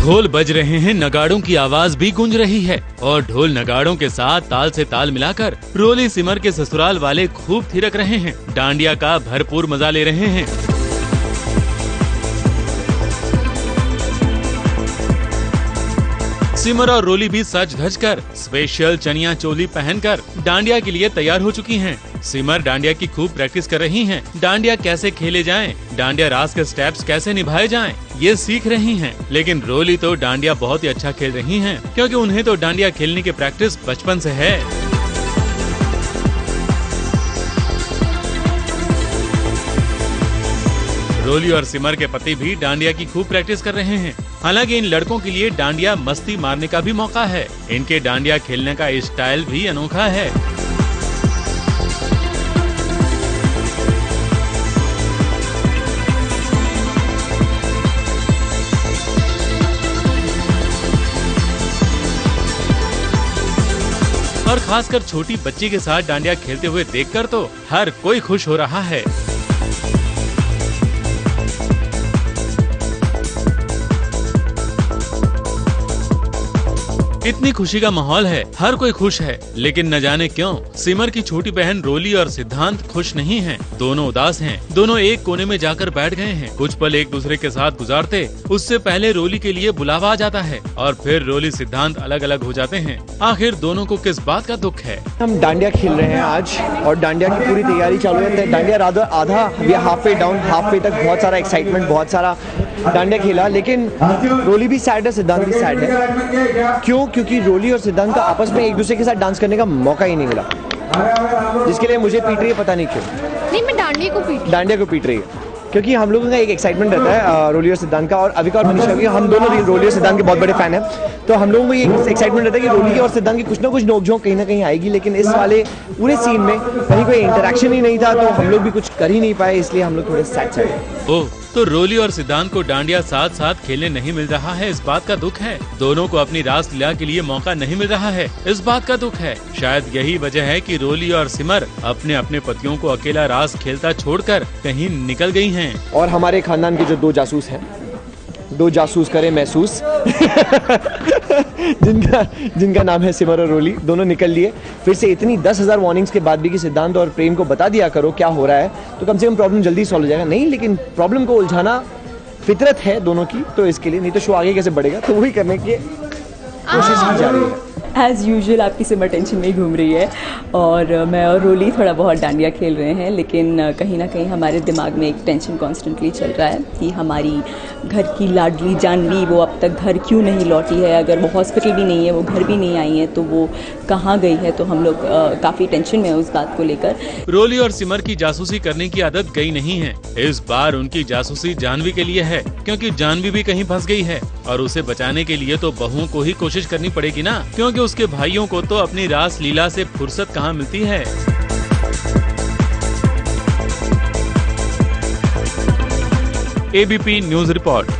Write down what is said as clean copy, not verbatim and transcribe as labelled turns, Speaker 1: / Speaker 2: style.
Speaker 1: ढोल बज रहे हैं, नगाड़ों की आवाज भी गूंज रही है और ढोल नगाड़ों के साथ ताल से ताल मिलाकर रोली सिमर के ससुराल वाले खूब थिरक रहे हैं, डांडिया का भरपूर मजा ले रहे हैं। सिमर और रोली भी सज धज कर स्पेशल चनिया चोली पहनकर डांडिया के लिए तैयार हो चुकी हैं। सिमर डांडिया की खूब प्रैक्टिस कर रही हैं। डांडिया कैसे खेले जाएं, डांडिया रास के स्टेप्स कैसे निभाए जाएं, ये सीख रही हैं। लेकिन रोली तो डांडिया बहुत ही अच्छा खेल रही हैं, क्योंकि उन्हें तो डांडिया खेलने की प्रैक्टिस बचपन से है। रोली और सिमर के पति भी डांडिया की खूब प्रैक्टिस कर रहे हैं। हालांकि इन लड़कों के लिए डांडिया मस्ती मारने का भी मौका है। इनके डांडिया खेलने का स्टाइल भी अनोखा है। और खासकर छोटी बच्ची के साथ डांडिया खेलते हुए देखकर तो हर कोई खुश हो रहा है। इतनी खुशी का माहौल है, हर कोई खुश है, लेकिन न जाने क्यों सिमर की छोटी बहन रोली और सिद्धांत खुश नहीं हैं। दोनों उदास हैं। दोनों एक कोने में जाकर बैठ गए हैं। कुछ पल एक दूसरे के साथ गुजारते उससे पहले रोली के लिए बुलावा आ जाता है और फिर रोली सिद्धांत अलग अलग हो जाते हैं। आखिर दोनों को किस बात का दुख है?
Speaker 2: हम डांडिया खेल रहे हैं आज और डांडिया की पूरी तैयारी चालू है। डांडिया आधा half way down, half way तक बहुत सारा एक्साइटमेंट, बहुत सारा डांडिया खेला, लेकिन रोली भी सैड है, सिद्धांत भी सैड है। क्यों? क्योंकि रोली और सिद्धांत का आपस में एक दूसरे के साथ डांस करने का मौका ही नहीं मिला, जिसके लिए मुझे पीट रही है, पता नहीं क्यों।
Speaker 3: नहीं, मैं डांडिया को पीट रही
Speaker 2: है, क्योंकि हम लोगों का एक एक्साइटमेंट रहता है रोली और सिद्धांत का, और अविका और मनीषा की, हम दोनों रोली और सिद्धांत के बहुत बड़े फैन हैं। तो हम लोगों को ये एक्साइटमेंट रहता है कि रोली और सिद्धांत की कुछ ना कुछ नोकझोंक कहीं ना कहीं आएगी, लेकिन इस वाले पूरे सीन में कहीं कोई इंटरेक्शन ही नहीं था, तो हम लोग भी कुछ कर ही नहीं पाए, इसलिए हम लोग थोड़े सैड हैं।
Speaker 1: तो रोली और सिद्धांत को डांडिया साथ साथ खेलने नहीं मिल रहा है, इस बात का दुख है। दोनों को अपनी रास लीला के लिए मौका नहीं मिल रहा है, इस बात का दुख है। शायद यही वजह है कि रोली और सिमर अपने अपने पतियों को अकेला रास खेलता छोड़कर कहीं निकल गई हैं।
Speaker 2: और हमारे खानदान के जो दो जासूस हैं, दो जासूस करे महसूस जिनका नाम है सिमर और रोली, दोनों निकल लिए। फिर से इतनी 10,000 वार्निंग्स के बाद भी कि सिद्धांत और प्रेम को बता दिया करो क्या हो रहा है, तो कम से कम प्रॉब्लम जल्दी सॉल्व हो जाएगा। नहीं, लेकिन प्रॉब्लम को उलझाना फितरत है दोनों की, तो इसके लिए, नहीं तो शो आगे कैसे बढ़ेगा, तो वही करने की कोशिश की जा रही है।
Speaker 4: एज़ यूजुअल आपकी सिमर टेंशन में ही घूम रही है और मैं और रोली थोड़ा बहुत डांडिया खेल रहे हैं, लेकिन कहीं ना कहीं हमारे दिमाग में एक टेंशन कॉन्स्टेंटली चल रहा है कि हमारी घर की लाडली जानवी वो अब तक घर क्यों नहीं लौटी है। अगर वो हॉस्पिटल भी नहीं है, वो घर भी नहीं आई है, तो वो कहाँ गई है। तो हम लोग काफ़ी टेंशन में है उस बात को लेकर।
Speaker 1: रोली और सिमर की जासूसी करने की आदत गई नहीं है। इस बार उनकी जासूसी जानवी के लिए है, क्योंकि जानवी भी कहीं फंस गई है और उसे बचाने के लिए तो बहुओं को ही कोशिश करनी पड़ेगी ना, क्योंकि उसके भाइयों को तो अपनी रास लीला से फुर्सत कहाँ मिलती है। ABP news report.